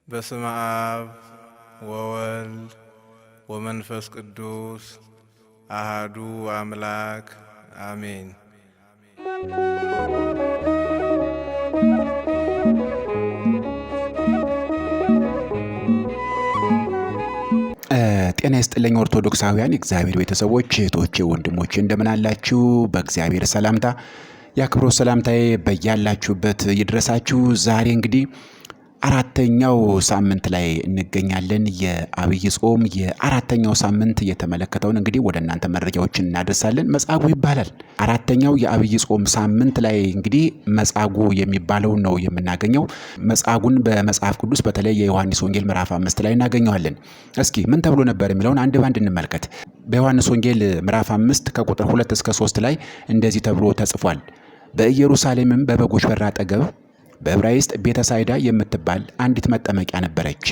በስመ አብ ወወልድ ወመንፈስ ቅዱስ አሃዱ አምላክ አሜን። ጤና ይስጥልኝ ኦርቶዶክሳውያን እግዚአብሔር ቤተሰቦች እህቶቼ ወንድሞቼ እንደምን አላችሁ? በእግዚአብሔር ሰላምታ የአክብሮት ሰላምታዬ በያላችሁበት ይድረሳችሁ። ዛሬ እንግዲህ አራተኛው ሳምንት ላይ እንገኛለን። የአብይ ጾም የአራተኛው ሳምንት የተመለከተውን እንግዲህ ወደ እናንተ መረጃዎችን እናደርሳለን። መጻጉዕ ይባላል። አራተኛው የአብይ ጾም ሳምንት ላይ እንግዲህ መጻጉዕ የሚባለው ነው የምናገኘው። መጻጉዕን በመጽሐፍ ቅዱስ በተለይ የዮሐንስ ወንጌል ምዕራፍ 5 ላይ እናገኘዋለን። እስኪ ምን ተብሎ ነበር የሚለውን አንድ ባንድ እንመልከት። በዮሐንስ ወንጌል ምዕራፍ 5 ከቁጥር 2 እስከ 3 ላይ እንደዚህ ተብሎ ተጽፏል። በኢየሩሳሌምም በበጎች በር አጠገብ በዕብራይስጥ ቤተሳይዳ የምትባል አንዲት መጠመቂያ ነበረች።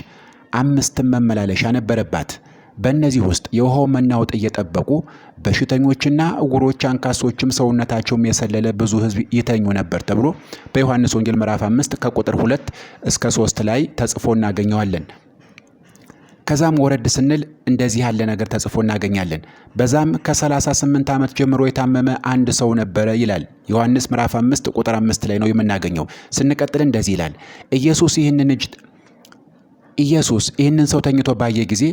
5 መመላለሻ ነበረባት። በእነዚህ ውስጥ የውሃው መናወጥ እየጠበቁ በሽተኞችና ዕውሮች፣ አንካሶችም ሰውነታቸውም የሰለለ ብዙ ሕዝብ ይተኙ ነበር ተብሎ በዮሐንስ ወንጌል ምዕራፍ 5 ከቁጥር 2 እስከ 3 ላይ ተጽፎ እናገኘዋለን። ከዛም ወረድ ስንል እንደዚህ ያለ ነገር ተጽፎ እናገኛለን። በዛም ከ38 ዓመት ጀምሮ የታመመ አንድ ሰው ነበረ ይላል። ዮሐንስ ምዕራፍ 5 ቁጥር 5 ላይ ነው የምናገኘው። ስንቀጥል እንደዚህ ይላል። ኢየሱስ ይህንን ሰው ተኝቶ ባየ ጊዜ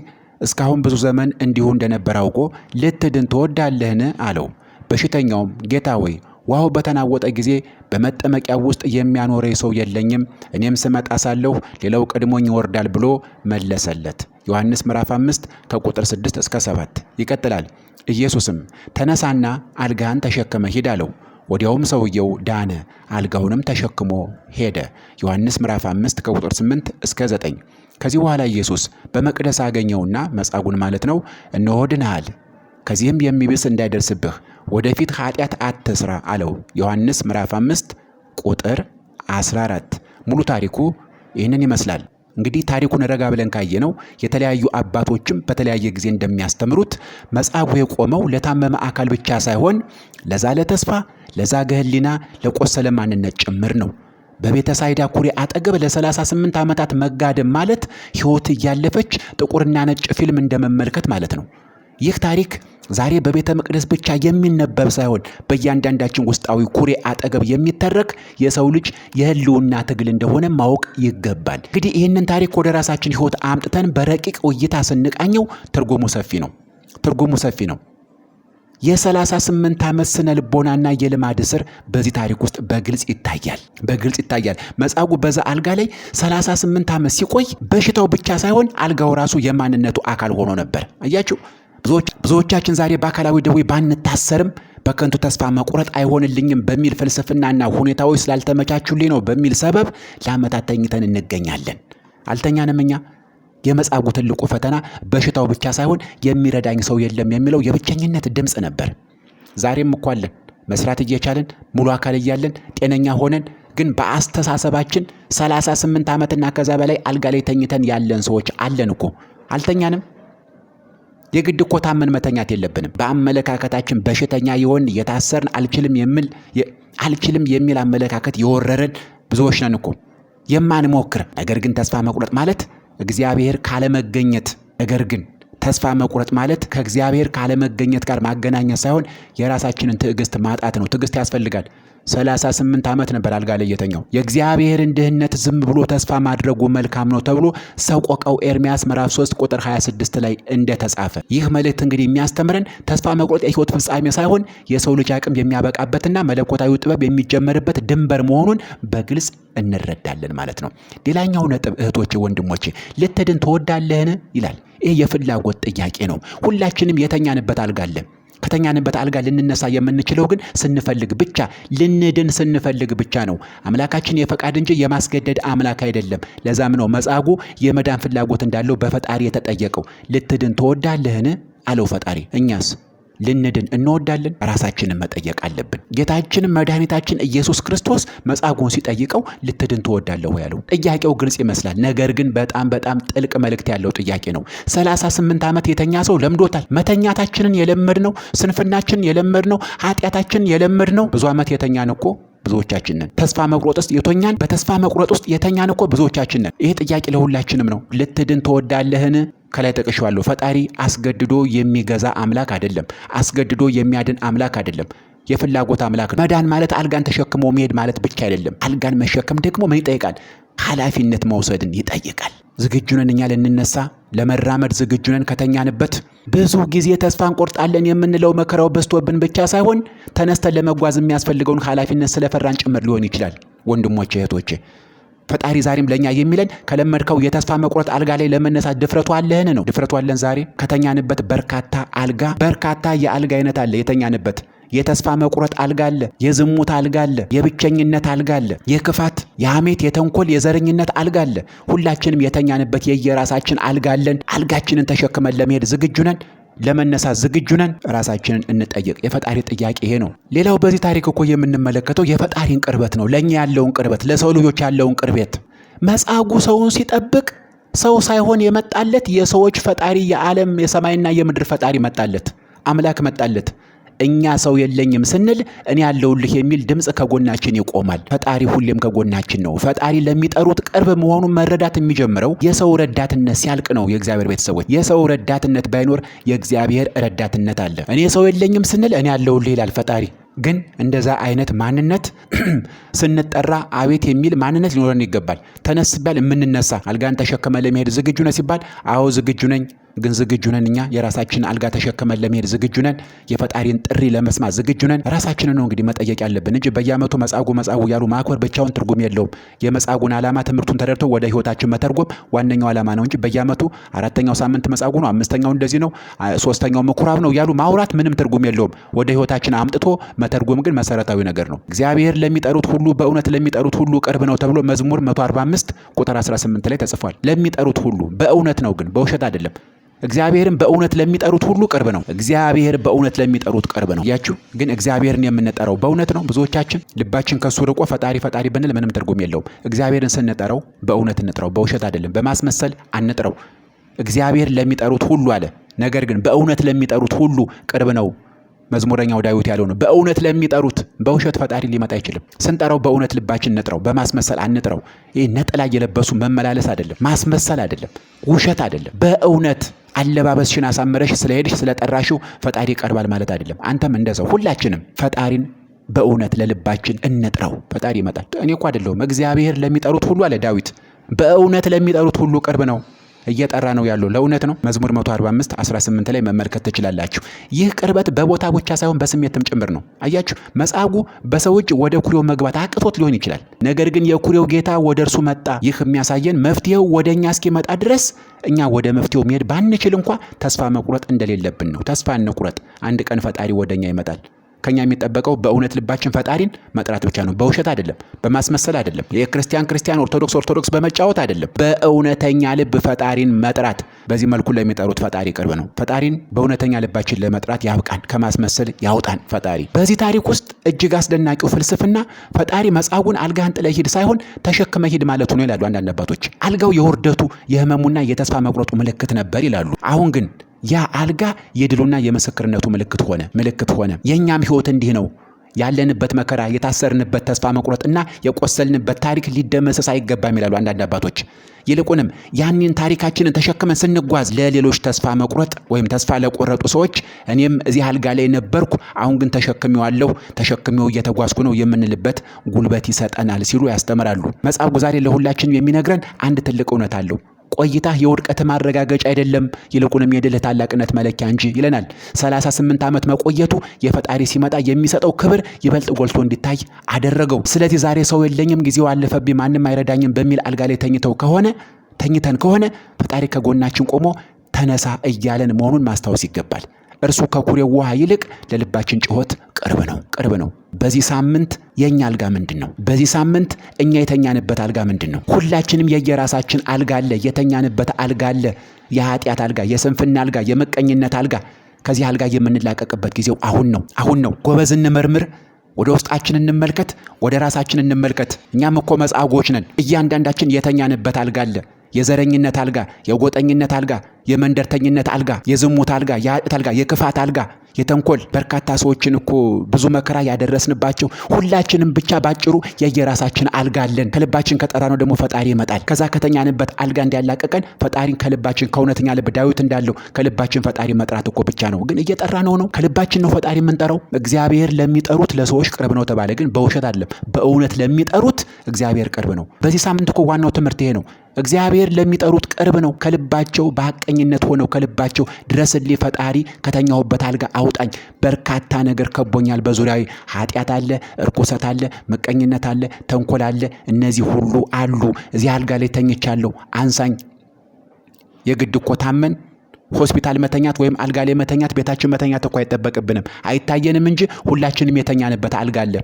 እስካሁን ብዙ ዘመን እንዲሁ እንደነበር አውቆ ልትድን ትወዳለህን? አለው። በሽተኛውም ጌታ ሆይ ውሃው በተናወጠ ጊዜ በመጠመቂያ ውስጥ የሚያኖረኝ ሰው የለኝም፣ እኔም ስመጣ ሳለሁ ሌላው ቀድሞኝ ይወርዳል ብሎ መለሰለት። ዮሐንስ ምዕራፍ 5 ከቁጥር 6 እስከ 7 ይቀጥላል። ኢየሱስም ተነሳና አልጋህን ተሸክመ ሂድ አለው። ወዲያውም ሰውየው ዳነ፣ አልጋውንም ተሸክሞ ሄደ። ዮሐንስ ምዕራፍ 5 ከቁጥር 8 እስከ 9። ከዚህ በኋላ ኢየሱስ በመቅደስ አገኘውና መጻጉዕን ማለት ነው፣ እነሆ ድነሃል፣ ከዚህም የሚብስ እንዳይደርስብህ ወደፊት ኃጢአት አትስራ አለው። ዮሐንስ ምዕራፍ 5 ቁጥር 14። ሙሉ ታሪኩ ይህንን ይመስላል። እንግዲህ ታሪኩን ረጋ ብለን ካየነው የተለያዩ አባቶችም በተለያየ ጊዜ እንደሚያስተምሩት መጻጉዕ የቆመው ለታመመ አካል ብቻ ሳይሆን ለዛለ ተስፋ፣ ለዛገ ሕሊና፣ ለቆሰለ ማንነት ጭምር ነው። በቤተሳይዳ ኩሬ አጠገብ ለ38 ዓመታት መጋደም ማለት ሕይወት እያለፈች ጥቁርና ነጭ ፊልም እንደመመልከት ማለት ነው። ይህ ታሪክ ዛሬ በቤተ መቅደስ ብቻ የሚነበብ ሳይሆን በእያንዳንዳችን ውስጣዊ ኩሬ አጠገብ የሚተረክ የሰው ልጅ የህልውና ትግል እንደሆነ ማወቅ ይገባል። እንግዲህ ይህንን ታሪክ ወደ ራሳችን ሕይወት አምጥተን በረቂቅ እይታ ስንቃኘው ትርጉሙ ሰፊ ነው። የ38 ዓመት ስነ ልቦናና የልማድ እስር በዚህ ታሪክ ውስጥ በግልጽ ይታያል። መጻጉዕ በዛ አልጋ ላይ 38 ዓመት ሲቆይ በሽታው ብቻ ሳይሆን አልጋው ራሱ የማንነቱ አካል ሆኖ ነበር። አያችሁ፣ ብዙዎቻችን ዛሬ በአካላዊ ደዌ ባንታሰርም በከንቱ ተስፋ መቁረጥ አይሆንልኝም በሚል ፍልስፍናና ሁኔታዎች ስላልተመቻቹልኝ ነው በሚል ሰበብ ለዓመታት ተኝተን እንገኛለን። አልተኛንም እኛ። የመጻጉዕ ትልቁ ፈተና በሽታው ብቻ ሳይሆን የሚረዳኝ ሰው የለም የሚለው የብቸኝነት ድምፅ ነበር። ዛሬም እኮ አለን፣ መስራት እየቻለን ሙሉ አካል እያለን ጤነኛ ሆነን ግን በአስተሳሰባችን 38 ዓመትና ከዛ በላይ አልጋ ላይ ተኝተን ያለን ሰዎች አለን እኮ። አልተኛንም። የግድ እኮ ታመን መተኛት የለብንም። በአመለካከታችን በሽተኛ የሆን የታሰርን አልችልም የሚል አመለካከት የወረረን ብዙዎች ነን እኮ የማንሞክር። ነገር ግን ተስፋ መቁረጥ ማለት ተስፋ መቁረጥ ማለት ከእግዚአብሔር ካለመገኘት ጋር ማገናኘት ሳይሆን የራሳችንን ትዕግስት ማጣት ነው። ትዕግስት ያስፈልጋል። 38 ዓመት ነበር አልጋ ላይ የተኛው። የእግዚአብሔርን ድህነት ዝም ብሎ ተስፋ ማድረጉ መልካም ነው ተብሎ ሰቆቃው ኤርምያስ ምዕራፍ 3 ቁጥር 26 ላይ እንደተጻፈ። ይህ መልእክት እንግዲህ የሚያስተምረን ተስፋ መቁረጥ የሕይወት ፍጻሜ ሳይሆን የሰው ልጅ አቅም የሚያበቃበትና መለኮታዊ ጥበብ የሚጀመርበት ድንበር መሆኑን በግልጽ እንረዳለን ማለት ነው። ሌላኛው ነጥብ እህቶቼ፣ ወንድሞቼ ልትድን ትወዳለህን ይላል። ይህ የፍላጎት ጥያቄ ነው። ሁላችንም የተኛንበት አልጋ አለ። ከተኛንበት አልጋ ልንነሳ የምንችለው ግን ልንድን ስንፈልግ ብቻ ነው። አምላካችን የፈቃድ እንጂ የማስገደድ አምላክ አይደለም። ለዛም ነው መጻጉዕ የመዳን ፍላጎት እንዳለው በፈጣሪ የተጠየቀው። ልትድን ትወዳለህን አለው ፈጣሪ። እኛስ ልንድን እንወዳለን? ራሳችንን መጠየቅ አለብን። ጌታችንም መድኃኒታችን ኢየሱስ ክርስቶስ መጻጉዕን ሲጠይቀው ልትድን ትወዳለህ ወይ ያለው። ጥያቄው ግልጽ ይመስላል፣ ነገር ግን በጣም ጥልቅ መልእክት ያለው ጥያቄ ነው። 38 ዓመት የተኛ ሰው ለምዶታል። መተኛታችንን የለመድነው፣ ስንፍናችንን የለመድነው፣ ኃጢአታችንን የለመድነው ብዙ ዓመት የተኛን እኮ ብዙዎቻችን ነን። ተስፋ መቁረጥ ውስጥ የተኛን በተስፋ መቁረጥ ውስጥ የተኛን እኮ ብዙዎቻችን ነን። ይሄ ጥያቄ ለሁላችንም ነው። ልትድን ትወዳለህን? ከላይ ጠቅሼዋለሁ። ፈጣሪ አስገድዶ የሚገዛ አምላክ አይደለም። አስገድዶ የሚያድን አምላክ አይደለም። የፍላጎት አምላክ ነው። መዳን ማለት አልጋን ተሸክሞ መሄድ ማለት ብቻ አይደለም። አልጋን መሸከም ደግሞ ምን ይጠይቃል? ኃላፊነት መውሰድን ይጠይቃል። ዝግጁ ነን እኛ ልንነሳ ለመራመድ ዝግጁ ነን? ከተኛንበት ብዙ ጊዜ ተስፋ እንቆርጣለን የምንለው መከራው በዝቶብን ብቻ ሳይሆን ተነስተን ለመጓዝ የሚያስፈልገውን ኃላፊነት ስለፈራን ጭምር ሊሆን ይችላል። ወንድሞቼ እህቶቼ፣ ፈጣሪ ዛሬም ለኛ የሚለን ከለመድከው የተስፋ መቁረጥ አልጋ ላይ ለመነሳት ድፍረቱ አለህን ነው። ድፍረቱ አለን ዛሬ? ከተኛንበት በርካታ የአልጋ አይነት አለ። የተኛንበት የተስፋ መቁረጥ አልጋ አለ፣ የዝሙት አልጋ አለ፣ የብቸኝነት አልጋ አለ፣ የክፋት፣ የሐሜት፣ የተንኮል፣ የዘረኝነት አልጋ አለ። ሁላችንም የተኛንበት የየራሳችን አልጋ አለን። አልጋችንን ተሸክመን ለመሄድ ዝግጁ ነን? ለመነሳት ዝግጁ ነን? ራሳችንን እንጠይቅ። የፈጣሪ ጥያቄ ይሄ ነው። ሌላው በዚህ ታሪክ እኮ የምንመለከተው የፈጣሪን ቅርበት ነው። ለኛ ያለውን ቅርበት፣ ለሰው ልጆች ያለውን ቅርበት። መጻጉዕ ሰውን ሲጠብቅ ሰው ሳይሆን የመጣለት የሰዎች ፈጣሪ፣ የዓለም የሰማይና የምድር ፈጣሪ መጣለት፣ አምላክ መጣለት። እኛ ሰው የለኝም ስንል እኔ ያለውልህ የሚል ድምጽ ከጎናችን ይቆማል። ፈጣሪ ሁሌም ከጎናችን ነው። ፈጣሪ ለሚጠሩት ቅርብ መሆኑን መረዳት የሚጀምረው የሰው ረዳትነት ሲያልቅ ነው። የእግዚአብሔር ቤተሰቦች፣ የሰው ረዳትነት ባይኖር የእግዚአብሔር ረዳትነት አለ። እኔ ሰው የለኝም ስንል እኔ ያለውልህ ይላል ፈጣሪ። ግን እንደዛ አይነት ማንነት ስንጠራ አቤት የሚል ማንነት ሊኖረን ይገባል። ተነስ ሲባል የምንነሳ፣ አልጋን ተሸክመ ለመሄድ ዝግጁ ነህ ሲባል አዎ ዝግጁ ነኝ። ግን ዝግጁ ነን? እኛ የራሳችን አልጋ ተሸክመን ለመሄድ ዝግጁ ነን? የፈጣሪን ጥሪ ለመስማት ዝግጁ ነን? ራሳችንን ነው እንግዲህ መጠየቅ ያለብን እንጂ በየዓመቱ መጻጉዕ ያሉ ማክበር ብቻውን ትርጉም የለውም። የመጻጉዕን ዓላማ ትምህርቱን ተረድቶ ወደ ህይወታችን መተርጎም ዋነኛው ዓላማ ነው እንጂ በየዓመቱ 4ኛው ሳምንት መጻጉዕ ነው፣ 5ኛው እንደዚህ ነው፣ 3ኛው ምኩራብ ነው ያሉ ማውራት ምንም ትርጉም የለውም። ወደ ህይወታችን አምጥቶ መተርጎም ግን መሰረታዊ ነገር ነው። እግዚአብሔር ለሚጠሩት ሁሉ፣ በእውነት ለሚጠሩት ሁሉ ቅርብ ነው ተብሎ መዝሙር 145 ቁጥር 18 ላይ ተጽፏል። ለሚጠሩት ሁሉ በእውነት ነው፣ ግን በውሸት አይደለም። እግዚአብሔርን በእውነት ለሚጠሩት ሁሉ ቅርብ ነው። እግዚአብሔር በእውነት ለሚጠሩት ቅርብ ነው። ያችሁ ግን እግዚአብሔርን የምንጠራው በእውነት ነው። ብዙዎቻችን ልባችን ከሱ ርቆ ፈጣሪ ብንል ምንም ትርጉም የለውም። እግዚአብሔርን ስንጠራው በእውነት እንጥራው፣ በውሸት አይደለም፣ በማስመሰል አንጥራው። እግዚአብሔር ለሚጠሩት ሁሉ አለ። ነገር ግን በእውነት ለሚጠሩት ሁሉ ቅርብ ነው። መዝሙረኛው ዳዊት ያለው ነው። በእውነት ለሚጠሩት፣ በውሸት ፈጣሪ ሊመጣ አይችልም። ስንጠራው በእውነት ልባችን እንጥራው፣ በማስመሰል አንጥራው። ይሄ ነጠላ እየለበሱ መመላለስ አይደለም፣ ማስመሰል አይደለም፣ ውሸት አይደለም። በእውነት አለባበስሽን አሳምረሽ ስለሄድሽ ስለጠራሽው ፈጣሪ ይቀርባል ማለት አይደለም። አንተም እንደዛው። ሁላችንም ፈጣሪን በእውነት ለልባችን እንጥራው፣ ፈጣሪ ይመጣል። እኔ እኮ አይደለሁም፣ እግዚአብሔር ለሚጠሩት ሁሉ አለ ዳዊት፣ በእውነት ለሚጠሩት ሁሉ ቅርብ ነው። እየጠራ ነው ያለው ለእውነት ነው። መዝሙር 145 18 ላይ መመልከት ትችላላችሁ። ይህ ቅርበት በቦታ ብቻ ሳይሆን በስሜትም ጭምር ነው። አያችሁ፣ መጻጉዕ በሰው እጅ ወደ ኩሬው መግባት አቅቶት ሊሆን ይችላል። ነገር ግን የኩሬው ጌታ ወደ እርሱ መጣ። ይህ የሚያሳየን መፍትሄው ወደ እኛ እስኪመጣ ድረስ እኛ ወደ መፍትሄው መሄድ ባንችል እንኳ ተስፋ መቁረጥ እንደሌለብን ነው። ተስፋ እንቁረጥ። አንድ ቀን ፈጣሪ ወደኛ ይመጣል። ከኛ የሚጠበቀው በእውነት ልባችን ፈጣሪን መጥራት ብቻ ነው። በውሸት አይደለም፣ በማስመሰል አይደለም፣ የክርስቲያን ኦርቶዶክስ በመጫወት አይደለም። በእውነተኛ ልብ ፈጣሪን መጥራት። በዚህ መልኩ ለሚጠሩት ፈጣሪ ቅርብ ነው። ፈጣሪን በእውነተኛ ልባችን ለመጥራት ያብቃን፣ ከማስመሰል ያውጣን ፈጣሪ። በዚህ ታሪክ ውስጥ እጅግ አስደናቂው ፍልስፍና ፈጣሪ መጻጉዕን አልጋህን ጥለህ ሂድ ሳይሆን ተሸክመ ሂድ ማለቱ ነው ይላሉ አንዳንድ አባቶች። አልጋው የውርደቱ የህመሙና የተስፋ መቁረጡ ምልክት ነበር ይላሉ። አሁን ግን ያ አልጋ የድሉና የምስክርነቱ ምልክት ሆነ። የኛም ህይወት እንዲህ ነው። ያለንበት መከራ፣ የታሰርንበት ተስፋ መቁረጥና የቆሰልንበት ታሪክ ሊደመሰስ አይገባም ይላሉ አንዳንድ አባቶች። ይልቁንም ያንን ታሪካችንን ተሸክመን ስንጓዝ ለሌሎች ተስፋ መቁረጥ ወይም ተስፋ ለቆረጡ ሰዎች እኔም እዚህ አልጋ ላይ ነበርኩ፣ አሁን ግን ተሸክሜው እየተጓዝኩ ነው የምንልበት ጉልበት ይሰጠናል ሲሉ ያስተምራሉ። መጻጉዕ ዛሬ ለሁላችንም የሚነግረን አንድ ትልቅ እውነት አለው። ቆይታ የውድቀት ማረጋገጫ አይደለም፣ ይልቁንም የድልህ ታላቅነት መለኪያ እንጂ ይለናል። 38 ዓመት መቆየቱ የፈጣሪ ሲመጣ የሚሰጠው ክብር ይበልጥ ጎልቶ እንዲታይ አደረገው። ስለዚህ ዛሬ ሰው የለኝም፣ ጊዜው አለፈብኝ፣ ማንም አይረዳኝም በሚል አልጋ ላይ ተኝተን ከሆነ ፈጣሪ ከጎናችን ቆሞ ተነሳ እያለን መሆኑን ማስታወስ ይገባል። እርሱ ከኩሬው ውሃ ይልቅ ለልባችን ጩኸት ቅርብ ነው። በዚህ ሳምንት የኛ አልጋ ምንድነው? በዚህ ሳምንት እኛ የተኛንበት አልጋ ምንድነው? ሁላችንም የየራሳችን አልጋ አለ፣ የተኛንበት አልጋ አለ። የኃጢአት አልጋ፣ የስንፍና አልጋ፣ የመቀኝነት አልጋ። ከዚህ አልጋ የምንላቀቅበት ጊዜው አሁን ነው። ጎበዝ እንመርምር፣ ወደ ውስጣችን እንመልከት፣ ወደ ራሳችን እንመልከት። እኛም እኮ መጻጉዖች ነን። እያንዳንዳችን የተኛንበት አልጋ አለ። የዘረኝነት አልጋ፣ የጎጠኝነት አልጋ፣ የመንደርተኝነት አልጋ፣ የዝሙት አልጋ፣ የኃጢአት አልጋ፣ የክፋት አልጋ፣ የተንኮል በርካታ ሰዎችን እኮ ብዙ መከራ ያደረስንባቸው ሁላችንም ብቻ ባጭሩ የየራሳችን አልጋ አለን። ከልባችን ከጠራነው ደግሞ ፈጣሪ ይመጣል። ከዛ ከተኛንበት አልጋ እንዲያላቀቀን ፈጣሪን ከልባችን ከእውነተኛ ልብ ዳዊት እንዳለው ከልባችን ፈጣሪ መጥራት እኮ ብቻ ነው። ግን እየጠራነው ነው? ከልባችን ነው ፈጣሪ የምንጠራው? እግዚአብሔር ለሚጠሩት ለሰዎች ቅርብ ነው ተባለ። ግን በውሸት አይደለም፣ በእውነት ለሚጠሩት እግዚአብሔር ቅርብ ነው። በዚህ ሳምንት እኮ ዋናው ትምህርት ይሄ ነው። እግዚአብሔር ለሚጠሩት ቅርብ ነው። ከልባቸው በሐቀኝነት ሆነው ከልባቸው ድረስልኝ ፈጣሪ፣ ከተኛሁበት አልጋ አውጣኝ፣ በርካታ ነገር ከቦኛል በዙሪያዬ፣ ኃጢአት አለ፣ እርኩሰት አለ፣ ምቀኝነት አለ፣ ተንኮል አለ፣ እነዚህ ሁሉ አሉ። እዚህ አልጋ ላይ ተኝቻለሁ፣ አንሳኝ። የግድ እኮ ታመን ሆስፒታል መተኛት ወይም አልጋ ላይ መተኛት ቤታችን መተኛት እኮ አይጠበቅብንም፣ አይታየንም እንጂ ሁላችንም የተኛንበት አልጋ አለ።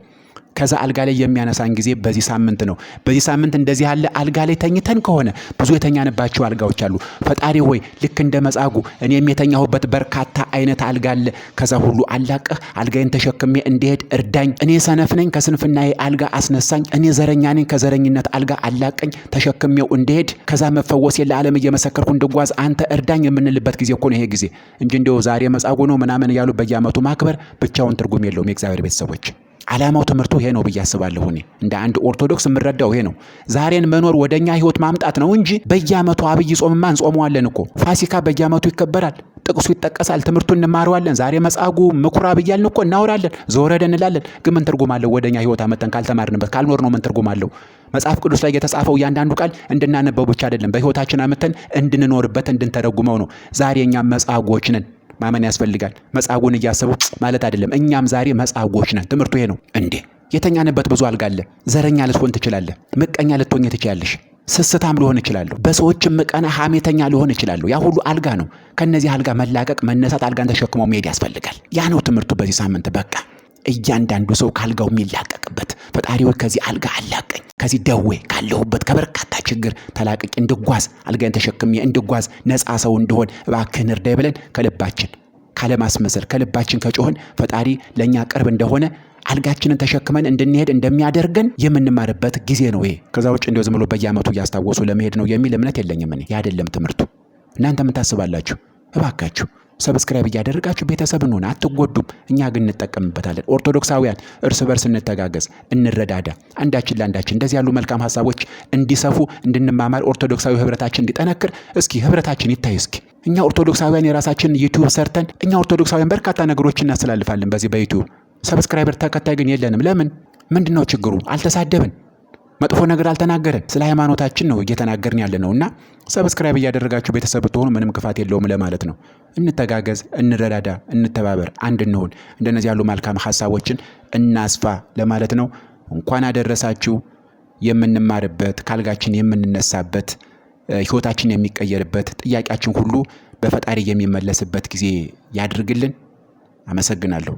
ከዛ አልጋ ላይ የሚያነሳን ጊዜ በዚህ ሳምንት ነው። በዚህ ሳምንት እንደዚህ ያለ አልጋ ላይ ተኝተን ከሆነ ብዙ የተኛንባቸው አልጋዎች አሉ። ፈጣሪ ሆይ ልክ እንደ መጻጉዕ እኔም የተኛሁበት በርካታ አይነት አልጋ አለ። ከዛ ሁሉ አላቀህ አልጋዬን ተሸክሜ እንድሄድ እርዳኝ። እኔ ሰነፍ ነኝ፣ ከስንፍናዬ አልጋ አስነሳኝ። እኔ ዘረኛ ነኝ፣ ከዘረኝነት አልጋ አላቀኝ፣ ተሸክሜው እንድሄድ ከዛ መፈወሴን ለዓለም እየመሰከርኩ እንድጓዝ አንተ እርዳኝ የምንልበት ጊዜ እኮ ነው ይሄ ጊዜ እንጂ እንደው ዛሬ መጻጉዕ ነው ምናምን እያሉ በየዓመቱ ማክበር ብቻውን ትርጉም የለውም። የእግዚአብሔር ቤተሰቦች ዓላማው ትምህርቱ ይሄ ነው ብዬ አስባለሁ። እኔ እንደ አንድ ኦርቶዶክስ የምረዳው ይሄ ነው። ዛሬን መኖር ወደኛ ህይወት ማምጣት ነው እንጂ በየዓመቱ አብይ ጾምማ እንጾመዋለን እኮ። ፋሲካ በየዓመቱ ይከበራል፣ ጥቅሱ ይጠቀሳል፣ ትምህርቱን እንማረዋለን። ዛሬ መጻጉዕ ምኩራብ እያልን እኮ እናወራለን፣ ዘወረደ እንላለን። ግን ምን ትርጉም አለው? ወደኛ ህይወት አመጣን ካልተማርንበት ካልኖር ነው ምን ትርጉም አለው? መጽሐፍ ቅዱስ ላይ የተጻፈው እያንዳንዱ ቃል እንድናነበው ብቻ አይደለም፣ በህይወታችን አመተን እንድንኖርበት እንድንተረጉመው ነው። ዛሬ እኛም መጻጉዖች ነን። ማመን ያስፈልጋል። መጻጉዕን እያሰቡ ማለት አይደለም። እኛም ዛሬ መጻጉዖች ነን። ትምህርቱ ይሄ ነው። እንዴ የተኛንበት ብዙ አልጋ አለ። ዘረኛ ልትሆን ትችላለህ። ምቀኛ ልትሆን ትችላለሽ። ስስታም ልሆን እችላለሁ። በሰዎችም ምቀና ሐሜተኛ ልሆን እችላለሁ። ያ ሁሉ አልጋ ነው። ከነዚህ አልጋ መላቀቅ፣ መነሳት፣ አልጋን ተሸክሞ መሄድ ያስፈልጋል። ያ ነው ትምህርቱ በዚህ ሳምንት። በቃ እያንዳንዱ ሰው ካልጋው የሚላቀቅበት ፈጣሪ ሆይ ከዚህ አልጋ አላቀኝ፣ ከዚህ ደዌ ካለሁበት ከበርካታ ችግር ተላቅቄ እንድጓዝ፣ አልጋን ተሸክሜ እንድጓዝ፣ ነፃ ሰው እንደሆን እባክህን እርዳኝ ብለን ከልባችን ካለማስመሰል ከልባችን ከጮህን ፈጣሪ ለኛ ቅርብ እንደሆነ አልጋችንን ተሸክመን እንድንሄድ እንደሚያደርገን የምንማርበት ጊዜ ነው ይሄ። ከዛ ውጭ እንደው ዝም ብሎ በየዓመቱ እያስታወሱ ለመሄድ ነው የሚል እምነት የለኝም እኔ። ያ አይደለም ትምህርቱ። እናንተ ምን ታስባላችሁ? እባካችሁ ሰብስክራይብ እያደረጋችሁ ቤተሰብ እንሆን፣ አትጎዱም። እኛ ግን እንጠቀምበታለን። ኦርቶዶክሳውያን እርስ በርስ እንተጋገዝ፣ እንረዳዳ፣ አንዳችን ለአንዳችን እንደዚህ ያሉ መልካም ሀሳቦች እንዲሰፉ እንድንማማር፣ ኦርቶዶክሳዊ ህብረታችን እንዲጠነክር እስኪ ህብረታችን ይታይ። እስኪ እኛ ኦርቶዶክሳውያን የራሳችን ዩቲዩብ ሰርተን እኛ ኦርቶዶክሳውያን በርካታ ነገሮችን እናስተላልፋለን በዚህ በዩቲዩብ። ሰብስክራይበር ተከታይ ግን የለንም። ለምን? ምንድነው ችግሩ? አልተሳደብን፣ መጥፎ ነገር አልተናገረን፣ ስለ ሃይማኖታችን ነው እየተናገርን ያለ ነውና ሰብስክራይብ እያደረጋችሁ ቤተሰብ ብትሆኑ ምንም ክፋት የለውም ለማለት ነው። እንተጋገዝ፣ እንረዳዳ፣ እንተባበር፣ አንድ እንሁን። እንደነዚህ ያሉ መልካም ሐሳቦችን እናስፋ ለማለት ነው። እንኳን አደረሳችሁ። የምንማርበት ካልጋችን የምንነሳበት ህይወታችን የሚቀየርበት ጥያቄያችን ሁሉ በፈጣሪ የሚመለስበት ጊዜ ያድርግልን። አመሰግናለሁ።